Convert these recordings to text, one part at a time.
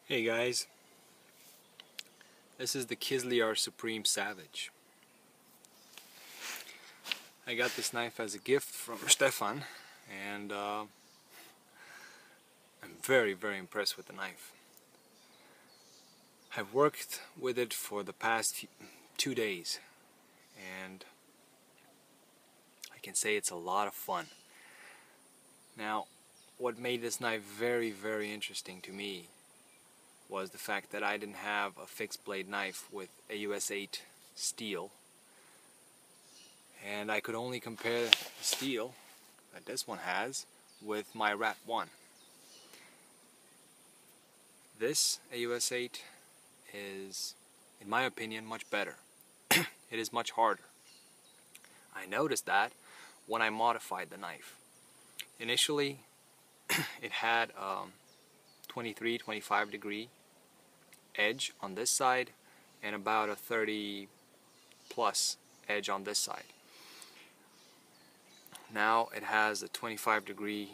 Hey guys, this is the Kizlyar Supreme Savage. I got this knife as a gift from Stefan, and I'm very impressed with the knife. I've worked with it for the past 2 days, and I can say it's a lot of fun. Now, what made this knife very interesting to me was the fact that I didn't have a fixed blade knife with a US 8 steel, and I could only compare the steel that this one has with my Rat 1. This AUS 8 is, in my opinion, much better. It is much harder. I noticed that when I modified the knife. Initially, it had 23-25 degree edge on this side and about a 30 plus edge on this side. Now it has a 25 degree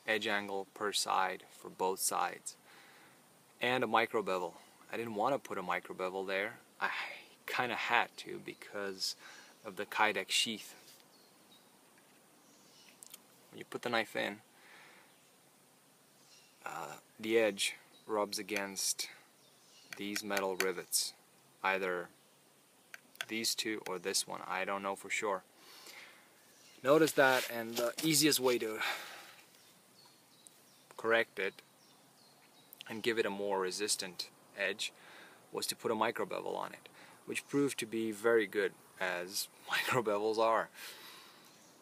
edge angle per side for both sides and a micro bevel. I didn't want to put a micro bevel there. I kind of had to because of the Kydex sheath. When you put the knife in, the edge rubs against these metal rivets, either these two or this one, I don't know for sure. Notice that, and the easiest way to correct it and give it a more resistant edge was to put a micro bevel on it, which proved to be very good, as micro bevels are.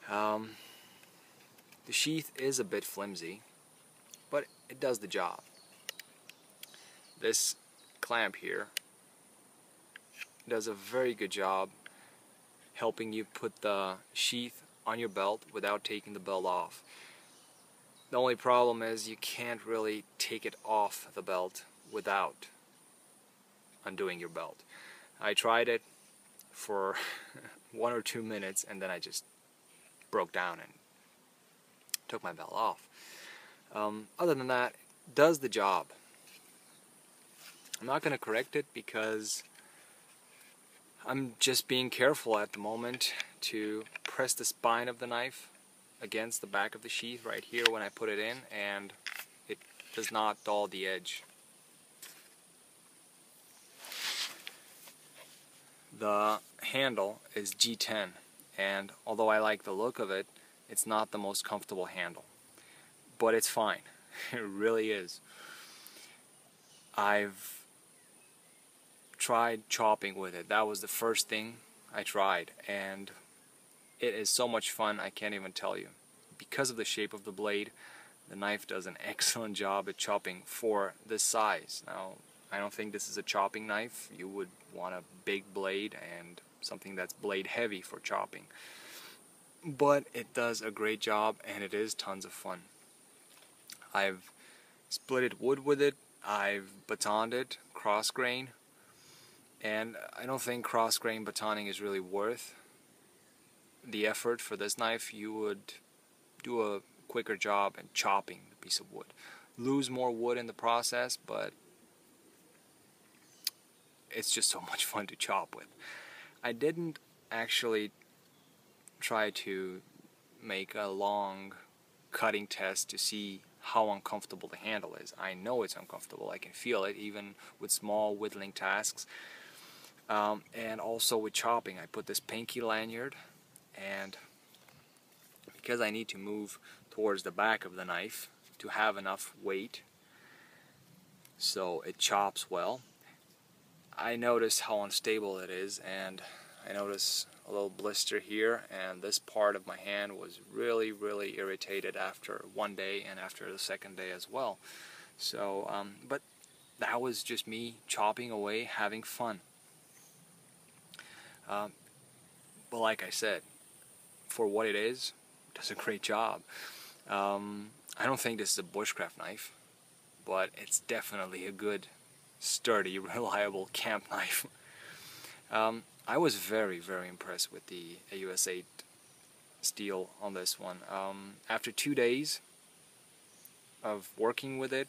The sheath is a bit flimsy, but it does the job. This clamp here does a very good job helping you put the sheath on your belt without taking the belt off. The only problem is you can't really take it off the belt without undoing your belt. I tried it for 1 or 2 minutes and then I just broke down and took my belt off. Other than that, it does the job. I'm not going to correct it because I'm just being careful at the moment to press the spine of the knife against the back of the sheath right here when I put it in, and it does not dull the edge. The handle is G10, and although I like the look of it, it's not the most comfortable handle. But it's fine. It really is. I've tried chopping with it. That was the first thing I tried, and it is so much fun I can't even tell you. Because of the shape of the blade, the knife does an excellent job at chopping for this size. Now, I don't think this is a chopping knife. You would want a big blade and something that's blade heavy for chopping. But it does a great job and it is tons of fun. I've splitted wood with it, I've batoned it, cross grain, and I don't think cross grain batoning is really worth the effort for this knife. You would do a quicker job in chopping the piece of wood. Lose more wood in the process, but it's just so much fun to chop with. I didn't actually try to make a long cutting test to see how uncomfortable the handle is. I know it's uncomfortable. I can feel it even with small whittling tasks. And also with chopping, I put this pinky lanyard, and because I need to move towards the back of the knife to have enough weight so it chops well, I noticed how unstable it is, and I noticed a little blister here, and this part of my hand was really irritated after one day and after the second day as well. So, but that was just me chopping away, having fun. But like I said, for what it is, it does a great job. I don't think this is a bushcraft knife, but it's definitely a good, sturdy, reliable camp knife. I was very impressed with the AUS 8 steel on this one. After 2 days of working with it,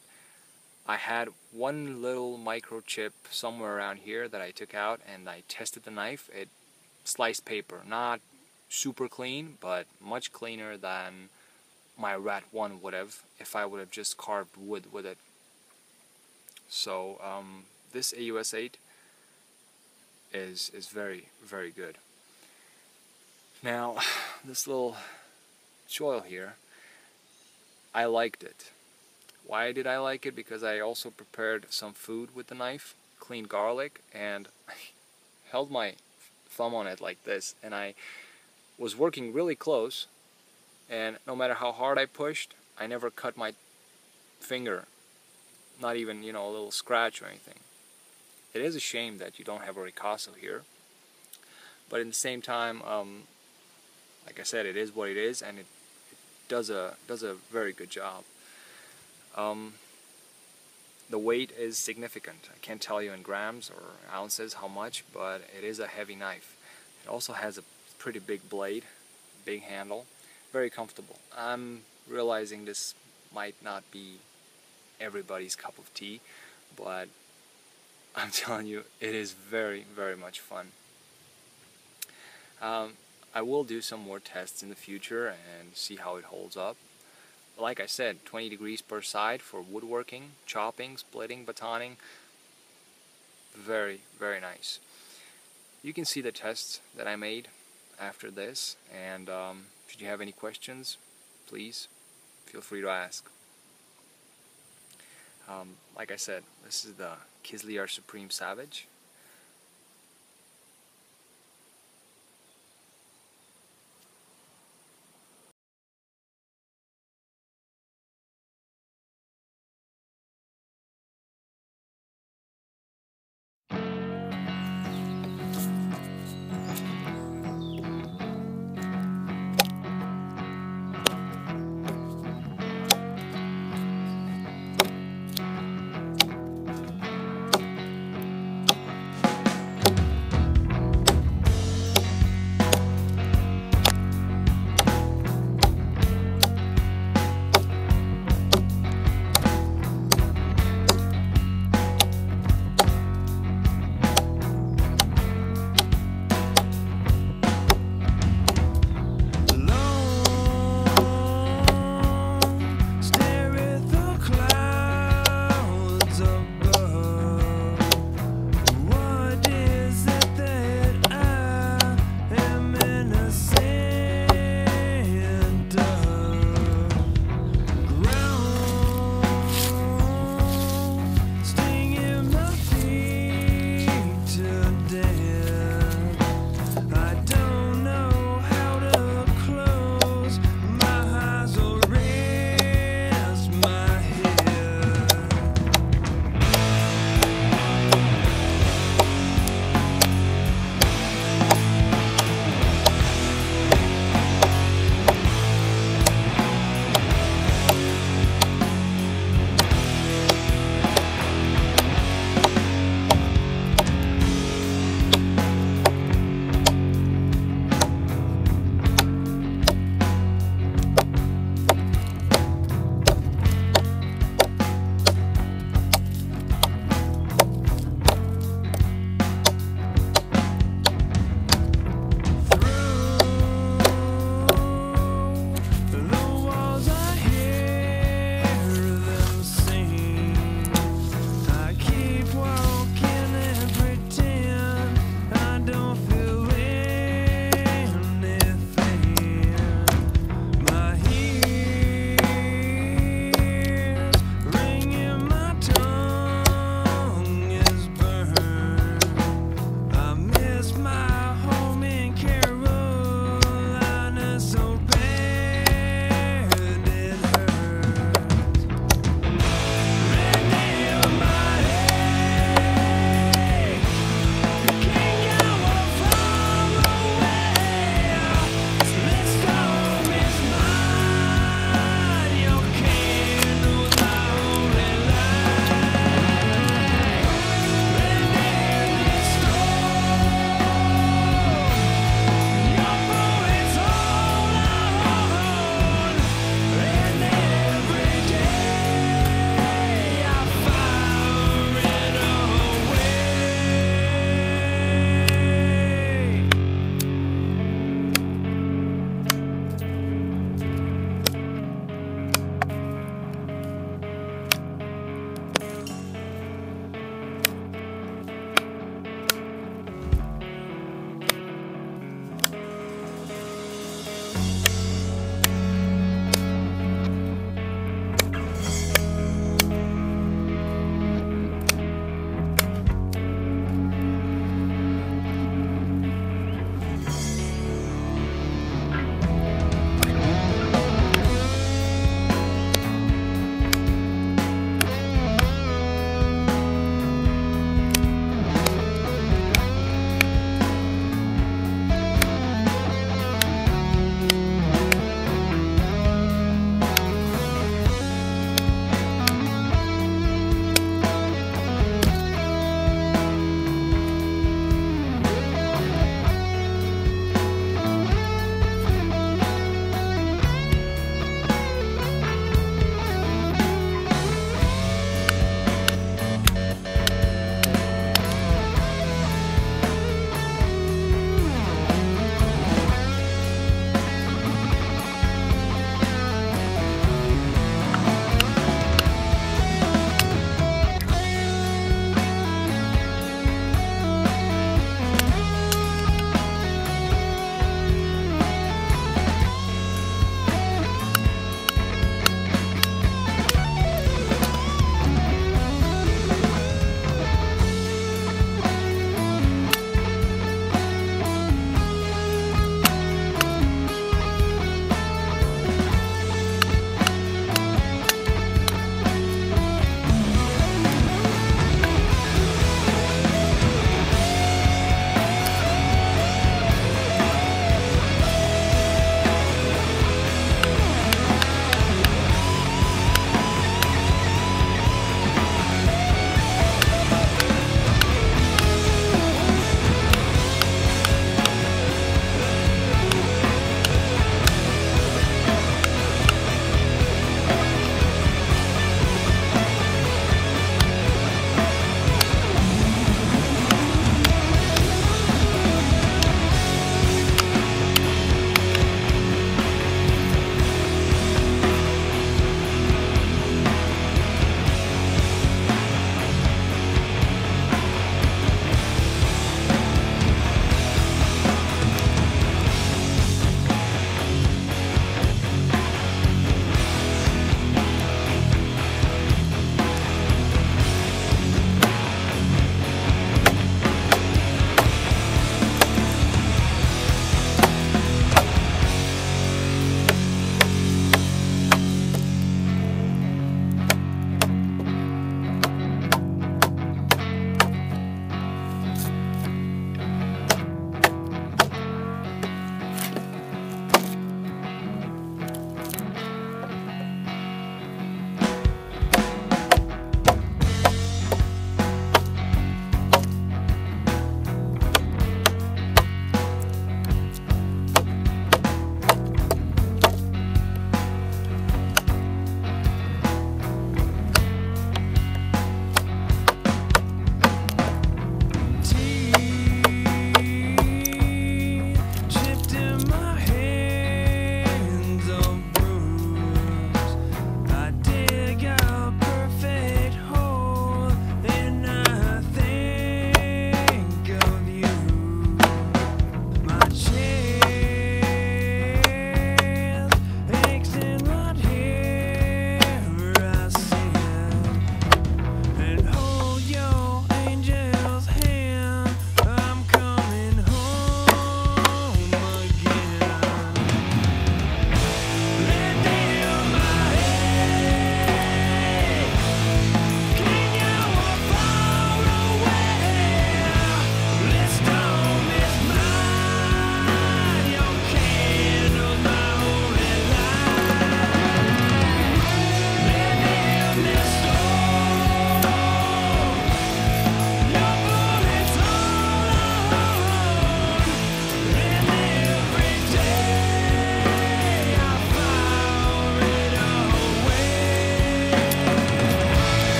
I had one little microchip somewhere around here that I took out, and I tested the knife. It sliced paper, not super clean, but much cleaner than my Rat 1 would have if I would have just carved wood with it. So this AUS 8 is very, very good. Now, this little choil here, I liked it. Why did I like it? Because I also prepared some food with the knife, cleaned garlic, and I held my thumb on it like this, and I was working really close, and no matter how hard I pushed, I never cut my finger, not even, you know, a little scratch or anything. It is a shame that you don't have a ricasso here, but at the same time, like I said, it is what it is, and it does a very good job. The weight is significant. I can't tell you in grams or ounces how much, but it is a heavy knife. It also has a pretty big blade, big handle, very comfortable. I'm realizing this might not be everybody's cup of tea, but I'm telling you, it is very, very much fun. I will do some more tests in the future and see how it holds up. Like I said, 20 degrees per side for woodworking, chopping, splitting, batoning. Very, very nice. You can see the tests that I made after this, and should you have any questions, please feel free to ask. Like I said, this is the Kizlyar Supreme Savage.